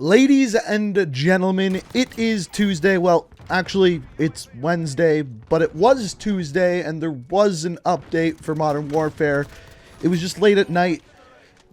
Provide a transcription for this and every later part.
Ladies and gentlemen, it is Tuesday. Well, actually, it's Wednesday, but it was Tuesday, and there was an update for Modern Warfare. It was just late at night.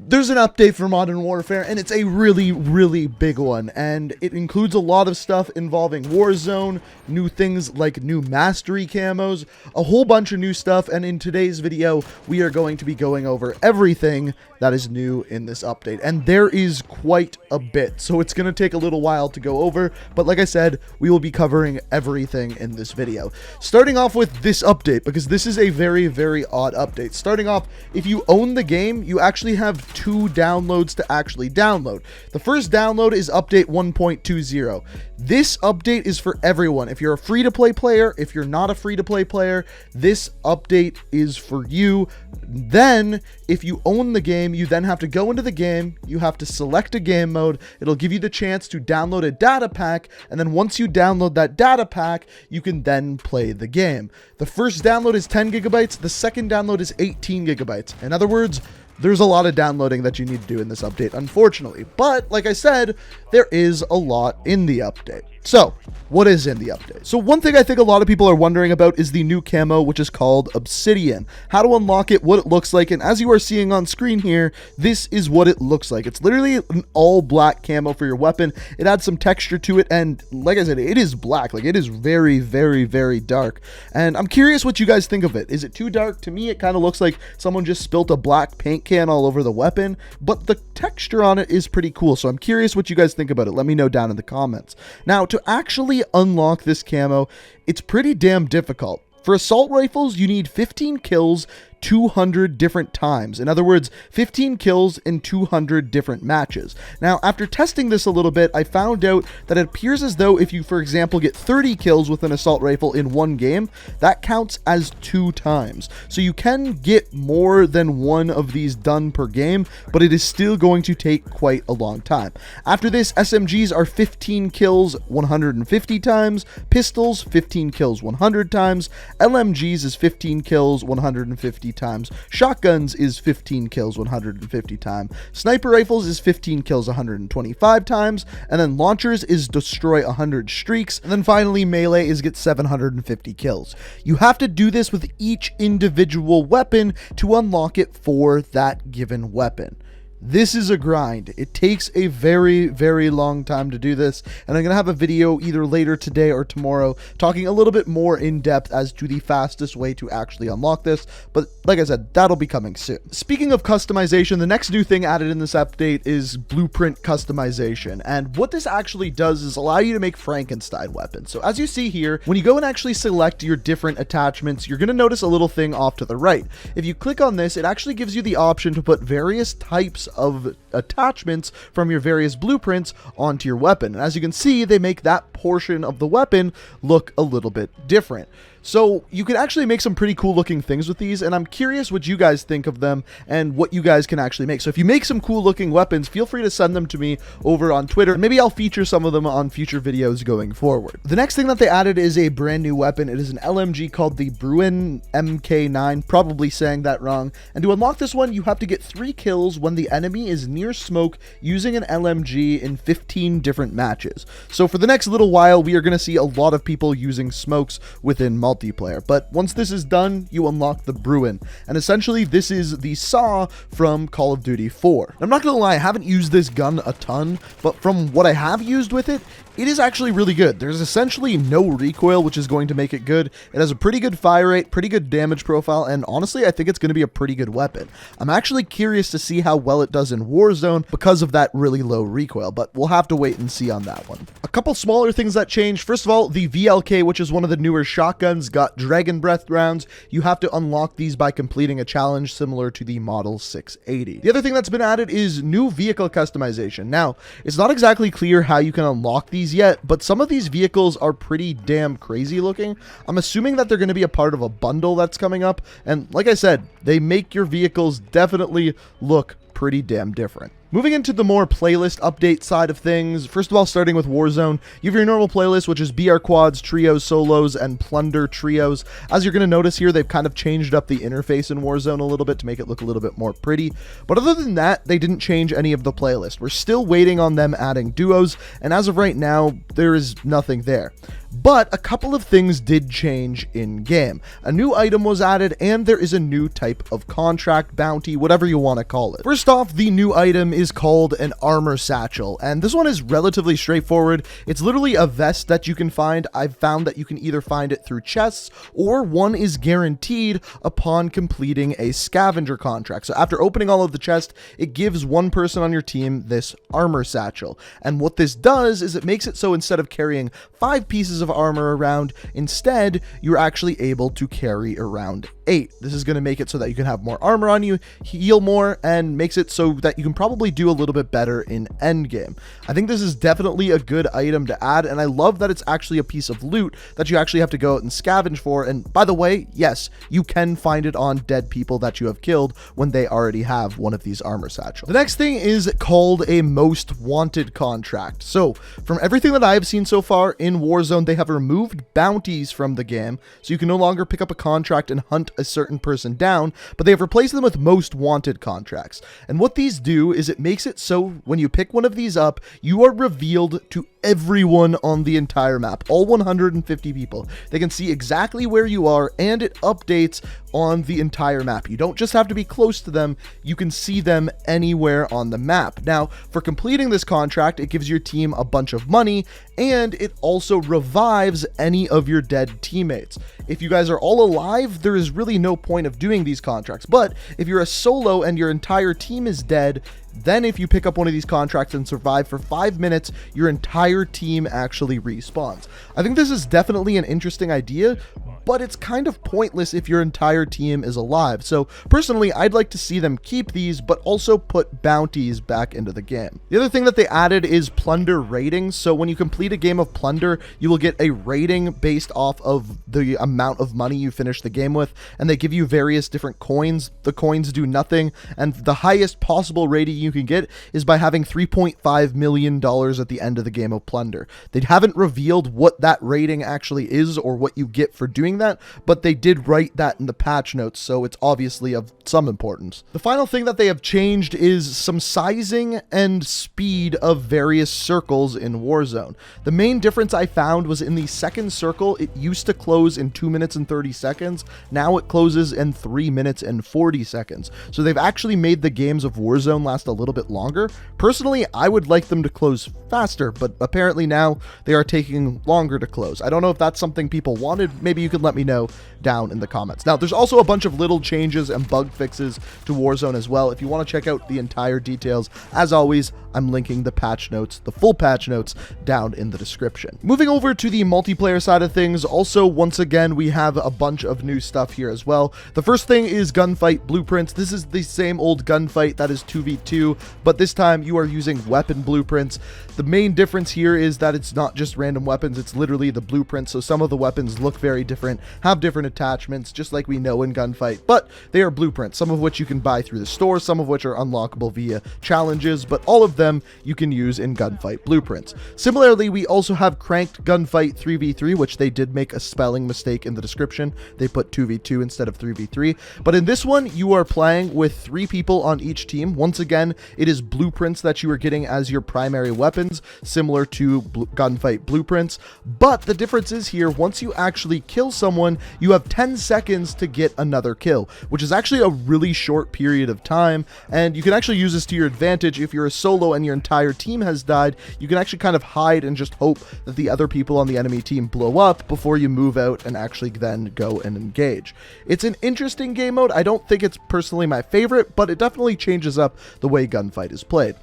There's an update for Modern Warfare, and it's a really big one, and it includes a lot of stuff involving Warzone, new things like new mastery camos, a whole bunch of new stuff, and in today's video, we are going to be going over everything that is new in this update, and there is quite a bit, so it's going to take a little while to go over, but like I said, we will be covering everything in this video. Starting off with this update, because this is a very odd update. Starting off, if you own the game, you actually have two downloads to actually download. The first download is update 1.20. This update is for everyone. If you're a free-to-play player, if you're not a free-to-play player, this update is for you. Then, if you own the game, you then have to go into the game, you have to select a game mode, it'll give you the chance to download a data pack, and then once you download that data pack, you can then play the game. The first download is 10 gigabytes, the second download is 18 gigabytes. In other words, there's a lot of downloading that you need to do in this update, unfortunately. But, like I said, there is a lot in the update. So, what is in the update? So one thing I think a lot of people are wondering about is the new camo, which is called Obsidian. How to unlock it, what it looks like, and as you are seeing on screen here, this is what it looks like. It's literally an all black camo for your weapon. It adds some texture to it, and like I said, it is black. Like, it is very dark. And I'm curious what you guys think of it. Is it too dark? To me, it kind of looks like someone just spilt a black paint can all over the weapon, but the texture on it is pretty cool, so I'm curious what you guys think about it. Let me know down in the comments. Now, to actually unlock this camo, it's pretty damn difficult. For assault rifles, you need 15 kills 200 different times. In other words, 15 kills in 200 different matches. Now, after testing this a little bit, I found out that it appears as though if you, for example, get 30 kills with an assault rifle in one game, that counts as 2 times. So you can get more than one of these done per game, but it is still going to take quite a long time. After this, SMGs are 15 kills 150 times, pistols 15 kills 100 times, LMGs is 15 kills 150 times, shotguns is 15 kills 150 times, sniper rifles is 15 kills 125 times, and then launchers is destroy 100 streaks, and then finally melee is get 750 kills. You have to do this with each individual weapon to unlock it for that given weapon. This is a grind. It takes a very long time to do this, and I'm going to have a video either later today or tomorrow talking a little bit more in depth as to the fastest way to actually unlock this, but like I said, that'll be coming soon. Speaking of customization, the next new thing added in this update is blueprint customization, and what this actually does is allow you to make Frankenstein weapons. So as you see here, when you go and actually select your different attachments, you're going to notice a little thing off to the right. If you click on this, it actually gives you the option to put various types of attachments from your various blueprints onto your weapon. And as you can see, they make that portion of the weapon look a little bit different. So you can actually make some pretty cool looking things with these, and I'm curious what you guys think of them and what you guys can actually make. So if you make some cool looking weapons, feel free to send them to me over on Twitter, and maybe I'll feature some of them on future videos going forward. The next thing that they added is a brand new weapon. It is an LMG called the Bruin MK9, probably saying that wrong. And to unlock this one, you have to get 3 kills when the enemy is near smoke using an LMG in 15 different matches. So for the next little while, we are going to see a lot of people using smokes within multiplayer. But once this is done, you unlock the Bruin, and essentially this is the saw from Call of Duty 4. I'm not gonna lie, I haven't used this gun a ton, but from what I have used with it, it is actually really good. There's essentially no recoil, which is going to make it good. It has a pretty good fire rate, pretty good damage profile, and honestly, I think it's going to be a pretty good weapon. I'm actually curious to see how well it does in Warzone because of that really low recoil, but we'll have to wait and see on that one. A couple smaller things that changed. First of all, the VLK, which is one of the newer shotguns, got Dragon Breath rounds. You have to unlock these by completing a challenge similar to the Model 680. The other thing that's been added is new vehicle customization. Now, it's not exactly clear how you can unlock these yet, but some of these vehicles are pretty damn crazy looking. I'm assuming that they're going to be a part of a bundle that's coming up, and like I said, they make your vehicles definitely look pretty damn different. Moving into the more playlist update side of things, first of all, starting with Warzone, you have your normal playlist, which is BR quads, trios, solos, and plunder trios. As you're going to notice here, they've kind of changed up the interface in Warzone a little bit to make it look a little bit more pretty. But other than that, they didn't change any of the playlist. We're still waiting on them adding duos, and as of right now, there is nothing there. But a couple of things did change in-game. A new item was added, and there is a new type of contract, bounty, whatever you want to call it. First off, the new item is called an armor satchel, and this one is relatively straightforward. It's literally a vest that you can find. I've found that you can either find it through chests, or one is guaranteed upon completing a scavenger contract. So after opening all of the chests, it gives one person on your team this armor satchel. And what this does is it makes it so instead of carrying 5 pieces of armor around, instead you're actually able to carry around 8. This is going to make it so that you can have more armor on you, heal more, and makes it so that you can probably do a little bit better in endgame. I think this is definitely a good item to add, and I love that it's actually a piece of loot that you actually have to go out and scavenge for. And by the way, yes, you can find it on dead people that you have killed when they already have one of these armor satchels. The next thing is called a most wanted contract. So from everything that I have seen so far in Warzone, they have removed bounties from the game, so you can no longer pick up a contract and hunt a certain person down, but they have replaced them with most wanted contracts. And what these do is it makes it so when you pick one of these up, you are revealed to everyone on the entire map, all 150 people. They can see exactly where you are, and it updates on the entire map. You don't just have to be close to them, you can see them anywhere on the map. Now, for completing this contract, it gives your team a bunch of money, and it also revives any of your dead teammates. If you guys are all alive, there is really no point of doing these contracts, but if you're a solo and your entire team is dead, then if you pick up one of these contracts and survive for 5 minutes, your entire team actually respawns. I think this is definitely an interesting idea, but it's kind of pointless if your entire team is alive. So personally, I'd like to see them keep these, but also put bounties back into the game. The other thing that they added is plunder ratings. So when you complete a game of plunder, you will get a rating based off of the amount of money you finish the game with, and they give you various different coins. The coins do nothing, and the highest possible rating you can get is by having $3.5 million at the end of the game of plunder. They haven't revealed what that rating actually is or what you get for doing that, but they did write that in the patch notes, so it's obviously of some importance. The final thing that they have changed is some sizing and speed of various circles in Warzone. The main difference I found was in the second circle, it used to close in 2 minutes and 30 seconds. Now it closes in 3 minutes and 40 seconds. So they've actually made the games of Warzone last a little bit longer. Personally, I would like them to close faster, but apparently now they are taking longer to close. I don't know if that's something people wanted. Maybe you could let me know down in the comments. Now, there's also a bunch of little changes and bug fixes to Warzone as well. If you want to check out the entire details, as always, I'm linking the patch notes, the full patch notes, down in the description. Moving over to the multiplayer side of things, also, once again, we have a bunch of new stuff here as well. The first thing is gunfight blueprints. This is the same old gunfight that is 2v2, but this time you are using weapon blueprints. The main difference here is that it's not just random weapons, it's literally the blueprints. So some of the weapons look very different, have different attachments, just like we know in gunfight, but they are blueprints, some of which you can buy through the store, some of which are unlockable via challenges, but all of them you can use in gunfight blueprints. Similarly, we also have cranked gunfight 3v3, which they did make a spelling mistake in the description. They put 2v2 instead of 3v3, but in this one you are playing with 3 people on each team. Once again, it is blueprints that you are getting as your primary weapons, similar to gunfight blueprints, but the difference is here, once you actually kill someone, you have 10 seconds to get another kill, which is actually a really short period of time, and you can actually use this to your advantage. If you're a solo and your entire team has died, you can actually kind of hide and just hope that the other people on the enemy team blow up before you move out and actually then go and engage. It's an interesting game mode. I don't think it's personally my favorite, but it definitely changes up the way gunfight is played.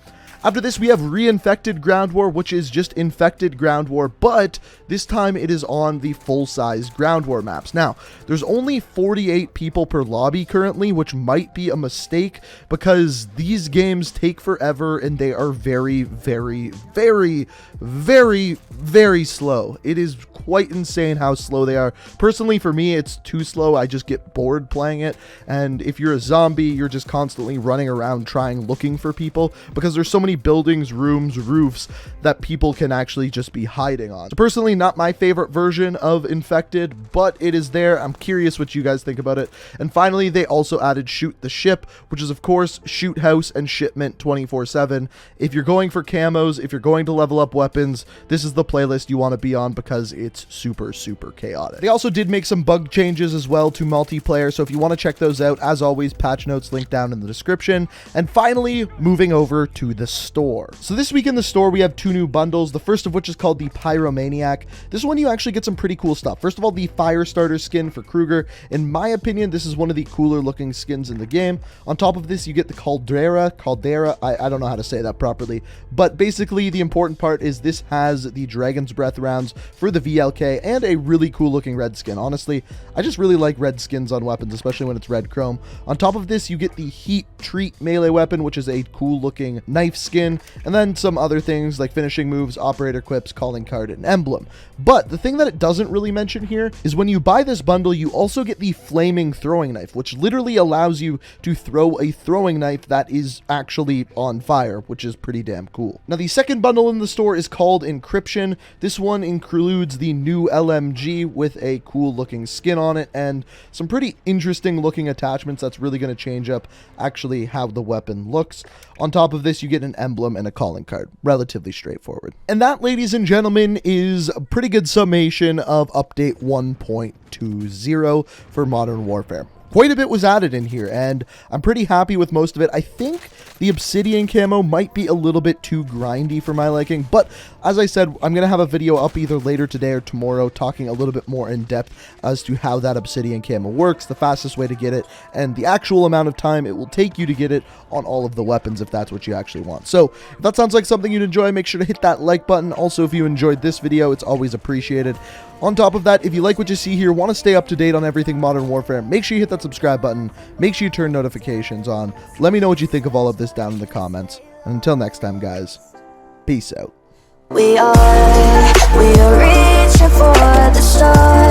After this, we have Reinfected Ground War, which is just Infected Ground War, but this time it is on the full-size Ground War maps. Now, there's only 48 people per lobby currently, which might be a mistake because these games take forever and they are very, very, very, very, very slow. It is quite insane how slow they are. Personally, for me, it's too slow. I just get bored playing it, and if you're a zombie, you're just constantly running around looking for people because there's so many buildings, rooms, roofs that people can actually just be hiding on. So personally, not my favorite version of Infected, but it is there. I'm curious what you guys think about it. And finally, they also added Shoot the Ship, which is of course shoot house and shipment 24/7. If you're going for camos, if you're going to level up weapons, this is the playlist you want to be on because it's super, super chaotic. They also did make some bug changes as well to multiplayer, so if you want to check those out, as always, patch notes linked down in the description. And finally, moving over to the store. So this week in the store, we have 2 new bundles, the first of which is called the Pyromaniac. This one, you actually get some pretty cool stuff. First of all, the Firestarter skin for Kruger. In my opinion, this is one of the cooler looking skins in the game. On top of this, you get the Caldera, I don't know how to say that properly, but basically the important part is this has the Dragon's Breath rounds for the VLK and a really cool looking red skin. Honestly, I just really like red skins on weapons, especially when it's red chrome. On top of this, you get the Heat Treat melee weapon, which is a cool looking knife skin, and then some other things like finishing moves, operator quips, calling card, and emblem. But the thing that it doesn't really mention here is when you buy this bundle, you also get the flaming throwing knife, which literally allows you to throw a throwing knife that is actually on fire, which is pretty damn cool. Now, the second bundle in the store is called Encryption. This one includes the new LMG with a cool looking skin on it and some pretty interesting looking attachments that's really going to change up actually how the weapon looks. On top of this, you get an emblem and a calling card. Relatively straightforward. And that, ladies and gentlemen, is a pretty good summation of update 1.20 for Modern Warfare. Quite a bit was added in here, and I'm pretty happy with most of it. I think the Obsidian Camo might be a little bit too grindy for my liking, but as I said, I'm going to have a video up either later today or tomorrow talking a little bit more in depth as to how that Obsidian Camo works, the fastest way to get it, and the actual amount of time it will take you to get it on all of the weapons if that's what you actually want. So, if that sounds like something you'd enjoy, make sure to hit that like button. Also, if you enjoyed this video, it's always appreciated. On top of that, if you like what you see here, want to stay up to date on everything Modern Warfare, make sure you hit that subscribe button, make sure you turn notifications on. Let me know what you think of all of this down in the comments. And until next time, guys, peace out. We are reaching for the stars.